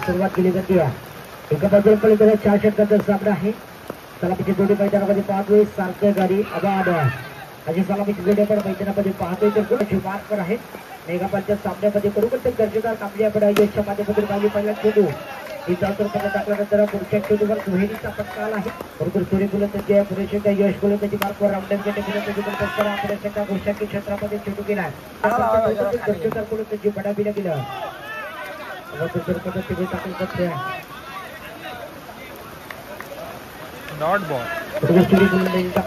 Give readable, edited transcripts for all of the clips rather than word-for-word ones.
सुरुवात केली जाते. एका बाजूला पलीकडे 4 षटकांचा सामना आहे. सलामीची जोडी मैदानामध्ये पाहतोय. सारखं गाडी आबाद अशी सलामीची जोडी आपण मैदानामध्ये पाहतोय. तर कोणाची मार्कर आहे मेघापालच्या सामन्यामध्ये बरोबर ते गरजेदार कामगिरी आपण आयोजच्या माध्यमातून पाहिली. पहिला चेंडू तिचा पकडा टाकल्यानंतर पुढच्या चेंडूवर दुहेरीचा फटका आला आहे. बरोबर सूर्य गोलंदाजी पुरेशा यश गोलंदाजी मार्कवर रामदेव पुरेशा गोष्टी क्षेत्रामध्ये चेंडू गेला. गरजेदार गोलंदाजी बडाबीला गेलं. नॉट बॉल सूर्य गोलंदाजीचा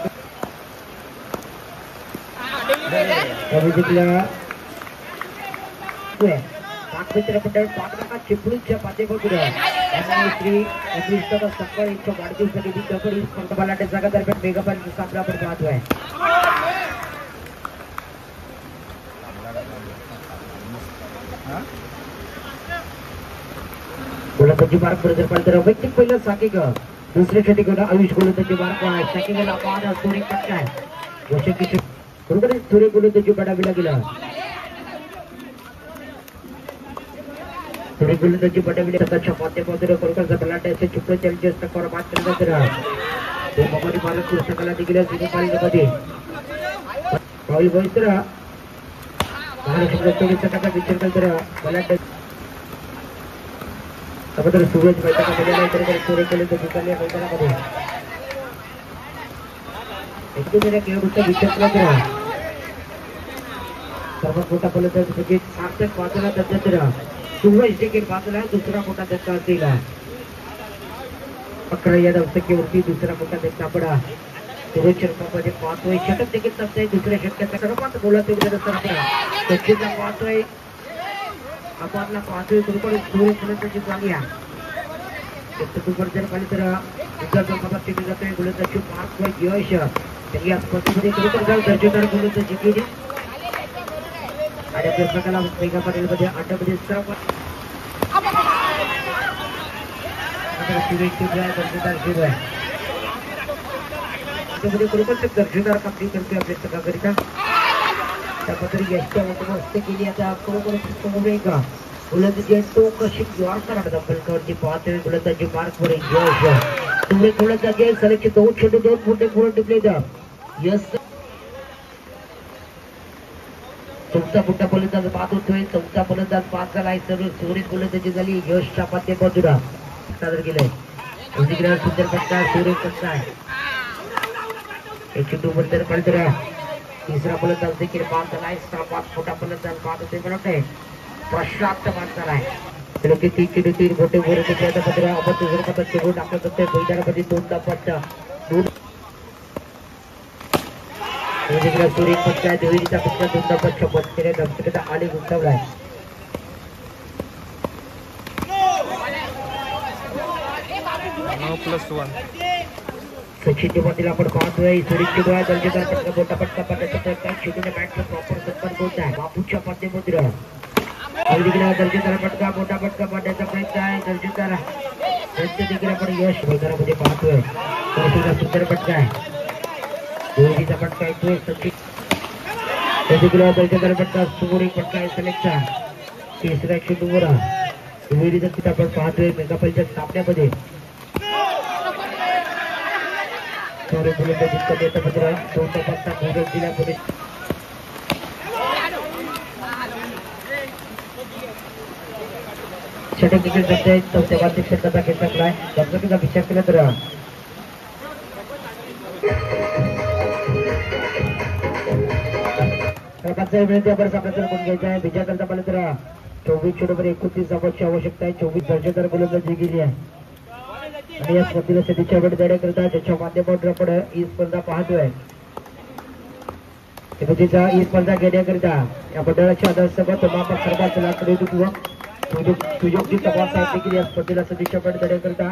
चिपळूणच्या पाठीमागून श्री अभिष्टाचा सकाळी वाढदिवसानिमित्त बलाढ्य जागा दरम्यान मेघापालचा सामना आपण पाहतोय. गोलंदाजी मार्ग बरोबर पाहिजे वैयक्तिक पहिलं साकिग दुसऱ्या षटकाला आयुष गोलंदाजी मार्ग साकिगला पाहत सूर्य पटकाय बरोबर सूर्य गोलंदाजी बडावीला गेला. सूर्य गोलंदाजी बडावीला त्याच्या माध्यमातून कोलकाता बलाढ्याचे चिपळूण चॅलेंजर्स टक्कर मात केल्यानंतर मोबाईल भारत पुस्तकाला देखील सेमीफायनलमध्ये राहुल बोईसरा महाराष्ट्र 24 टक्का विचार केला तर बलाढ्य अगोदर सूरज मैदानामध्ये आल्यानंतर सूर्य गोलंदाजी चालली मैदानामध्ये एकमेकांच्या खेळाडूचा विचार केला तर सर्वात मोठा फलंदाज सार्थक बाजूला त्याच्यात सुरेश देखील बाजूला दुसरा मोठा धक्का असेल. 11 या धावसंख्येवरती दुसरा मोठा धक्का पडा. सुरेश शर्मामध्ये पाहतोय षटक देखील तसंय. दुसऱ्या षटकाचा सर्वात बोलायचं सचिनला पाहतोय अपारला पाहतोय बरोबर सूर्य गोलंदाजी चालूया जर पाहिली तर विचार जातोय गोलंदाजी मार्क यश त्यांनी या स्पर्धेमध्ये दर्जेदार गोलंदाजी केली आणि प्रकाराला मेघा पाटीलमध्ये अड्डामध्ये सर्व दर्जेदार कामगिरी करतोय आपल्या संघाकरिता. त्याबद्दल यशच्या मस्त केली. आता बरोबर गोलंदाजी तो कशी यॉर्कर दंबलकरची पाहतोय गोलंदाजी मार्कवर यश तुम्ही गोलंदाजी सलगचे 2 चेंडू 2 मोठे पूर्ण टिपले यश चौथा मोठा फलंदाज बाद होतोय. चौथा फलंदाज बाद झालाय. सर्व सूर्य गोलंदाजी झाली. यशच्या माध्यमातून सादर केलंय. सुंदर फटका सूर्य फटका आहे. चेंडू बरोबर पडतोय. तिसरा फलंदाज देखील बाद झालाय. 6-5 मोठा फलंदाज बाद होतोय म्हणतोय प्रशांत बाद झालाय. तर 3 चेंडू 3 मोठे पूर्ण टिपल्याचा पत्र आपण दुसऱ्या चेंडू टाकत होते मैदानामध्ये 2दा पट्टा सूर्य पट्टा देवीचा पट्टा 2दा पट्टा बंद केल्या धमकीचा आले गुंतवलाय. सचिन पाटील आपण पाहतोय सूर्यची डोळा दर्जेदार पट्टा मोठा पट्टा पट्टाचा प्रयत्न शेवटच्या बॅटचा प्रॉपर संपर्क होत आहे. बापूच्या माध्यमातून दर्जेदार पटका मोठा पटका पाडण्याचा प्रयत्न आहे. दर्जेदार देखील आपण यश मैदानामध्ये पाहतोय. सुंदर पटका आहे. दोन्हीचा पटका येतोय सचिन दर्जेदार पटका सुमोरी पटका आहे सलेक्टचा. तिसऱ्या चेंडूवर दुहेरीचा तिथं आपण पाहतोय मेघापालच्या सामन्यामध्ये सूर्य गोलंदाजी करण्याचा पत्र 2दा पट्टा भोगस दिला पुढे षटक देखील करते. चौथ्या वार्षिक षटकाचा खेळ टाकलाय. धमकीचा विचार केला तर विनंती आपण आपल्याला कोण घ्यायचा आहे. विचार करता पाहिलं तर 24 चेंडूवर 29 धावांची आवश्यकता आहे. 24 दर्जेदार गोलंदाजी गेली आहे आणि या स्पर्धेला सध्याच्या वेळ देण्या करता त्याच्या माध्यमातून आपण ही स्पर्धा पाहतोय. ही स्पर्धा घेण्याकरिता या मंडळाच्या आधारसभा आपण सर्वात लाखपूर्वक सुयोग्य तपास देखील या स्पर्धेला सदिच्छा पण देण्याकरिता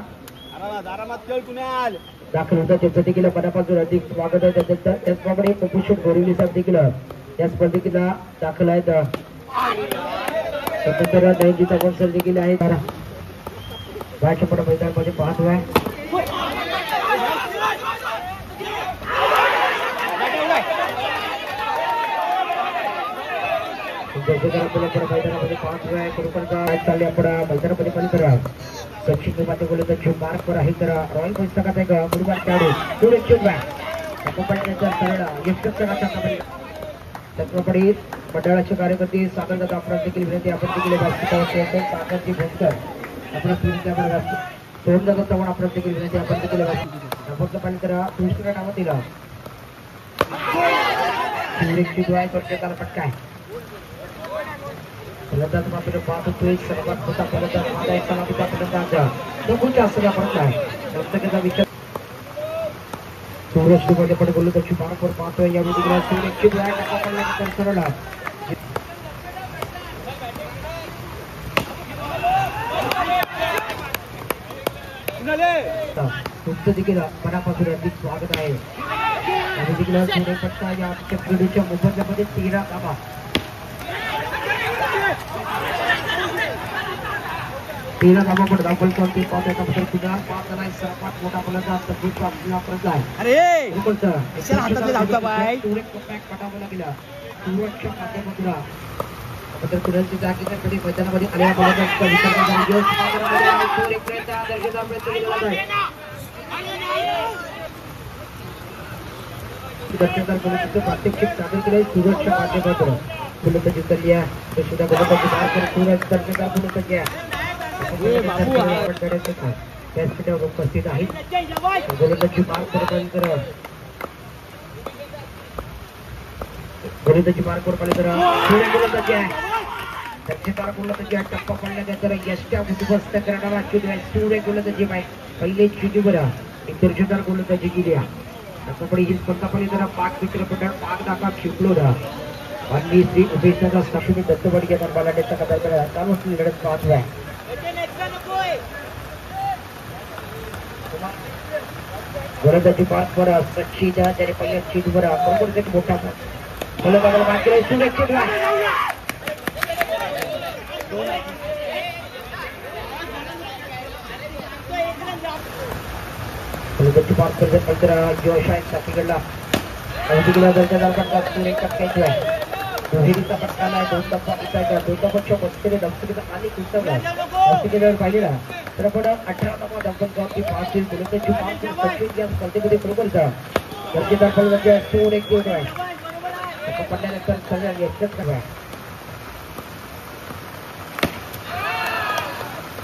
दाखल होता. त्यांचं देखील मनापासून अधिक स्वागत आहे. त्याचप्रमाणे कुपोषण गोरिवली साहेब देखील या स्पर्धेला दाखल आहेत. त्यानंतर नयनजीता कौन्सल देखील आहेत. मैदानामध्ये पाहतोय मैदानामध्ये 5 वेळा कुरुपणचा चालले आपण मैदानामध्ये पण करा सचिन माते गोलंदाजी मार्कवर आहे तर रॉयल पुस्तकात एक मुलगा खेळाडू सुरक्षित सरळ यशकरचा कबड्डी छत्रपती मंडळाचे कार्यकर्ते सागर दादा आपण देखील विनंती आपण देखील व्यासपीठावर सागरजी भोसकर आपण सोहम दादा चव्हाण आपण देखील विनंती आपण देखील व्यासपीठ पाणी करा दुसऱ्या नावात दिला सुरक्षित आहे करते त्याला पटकाय फलंदाज मात्र पाहत होतोय सर्वात मोठा फलंदाज माझा एक सलामीचा फलंदाज नकुलच्या असलेला फलंदाज दर्शकाचा विचार सूरजमध्ये पण गोलंदाजी मार्कवर पाहतोय या वेळी सुरक्षित आहे टप्पा पडल्यानंतर सरळ तुमचं देखील मनापासून अधिक स्वागत आहे आणि देखील सूर्यपट्टा या खेळाडूच्या मोबदल्यामध्ये 13 धावा पण दाखल करते पाहण्याबद्दल पुन्हा 5 जणांनी सर्वात मोठा फलंदाज संदीपचा आपला फलंदाज पटावं लागला सुरतच्या माध्यमातून तर कुणाची जागेच्या कडे मैदानामध्ये आलेल्या फलंदाजाचा दर्शकदार गोलंदाजीचं प्रात्यक्षिक सादर केलंय सुरतच्या माध्यमातून गोलंदाजी चालली आहे सुद्धा गोलंदाजी मार्कवर सूरज दर्शकदार गोलंदाजी व्यासपीठावर उपस्थित आहेत गोलंदाजी मार्कवर गोलंदाजी मार्कवर पाहिजे तर गोलंदाजी आहे दर्शकदार गोलंदाजी टप्पा पडल्यानंतर यष्ट्या उद्ध्वस्त करणारा सूर्य गोलंदाजी पहिले चिडीवर एक दर्शकदार गोलंदाजी केली कबड्डी ही स्पर्धापणे जरा पाक मित्रपंडळ पाक दाखवा शिकलो आणि श्री उपेशदादा साक्षी दत्तवाडी या बालाडेचा कथा चालू असलेली लढत पाहतोय गोलंदाजी पाचवर सचिन त्याने पहिल्या चीटवर बरोबर एक मोठा गोलंदाजाला बाद केला सुरक्षित गोलंदाजी पास करते पंधरा जोश आहे साथीकडला अवधीला दर्शकदार पटका सूर्य टप्प्याचा आहे दुहेरीचा पटका नाही 2 टप्पा इथायचा 2 टप्पाच्या बसकेले दमसकेचा आणि कुस्तावला दमसकेल्यावर पाहिलेला तर आपण 18 टप्पा दंपत 5 गोलंदाजी 5 25 या स्पर्धेमध्ये बरोबरचा दर्शकदार फलंदाजी सूर्य एक गोल आहे पडल्यानंतर सगळ्या यशस्वी करा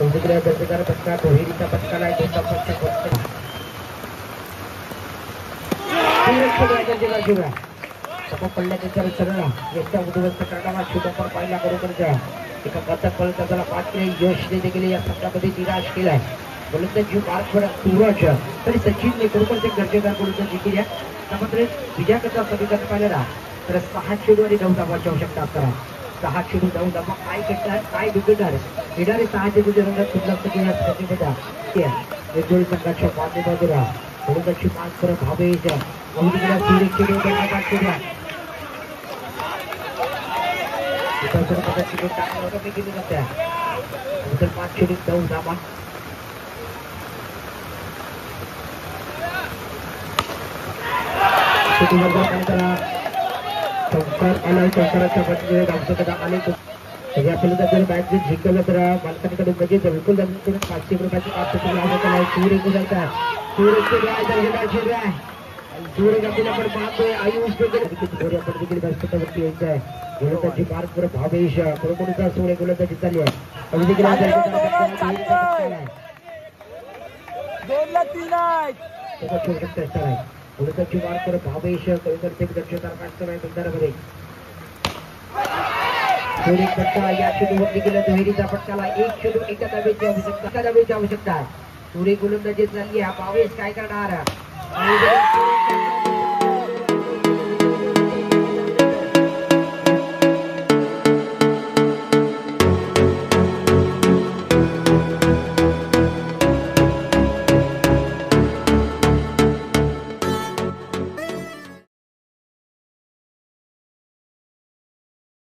अवधीला दर्शकदार पटका दुहेरीचा पटका नाही 2 टप्पाच्या बसकेला पडल्यानंतर सरळ यशच्या उद्ध्वस्त करणारा शूटपर पाहिला बरोबरच्या एका पथक फलंदाजाला 5 यश देखील या संघामध्ये निराश केलाय गोलंदाजी मार्कवर सूरज तरी सचिनने बरोबर एक दर्जेदार गोलंदाजी केली आहे त्यामध्ये विजयाकरता समीकरण पाहिलेला तर 6 चेंडू आणि 9 धावांची आवश्यकता असणार 6 चेंडू 9 धावा काय करणार काय विकेटणार येणारे 6 चेंडूच्या रंगात दुर्लक्ष केल्या स्पर्धेमध्ये संघाच्या बाजूला गोलंदाजी मार्कवर भावेश अवधीला सूर्य चेंडू केली जाते 5 चेंडू 9 धावा शंकराच्या पद्धतीने धावसकता आले सगळ्या फलंदाजाला बॅट जिंकलं तर मालकांकडे म्हणजे बिलकुल करून 500 रुपयाची पाच सूर्य गुजरता सूर्य आपल्याला पण पाहतोय आयुष आपण देखील व्यासपीठावरती यायचं आहे गोलंदाजी मार्कवर भावेश बरोबरचा सूर्य गोलंदाजी चालली आहे अगदी देखील 2-3 आहे गोलंदाजी मार्कवर भावेश कविंदरचे दर्शकदार काढतोय बंधारामध्ये सूर्य पट्टा या चेंडूवरती गेला दुहेरीचा पटकाला 1 चेंडू एका धावेची आवश्यकता आहे सूर्य गोलंदाजी चालली आहे भावेश काय करणार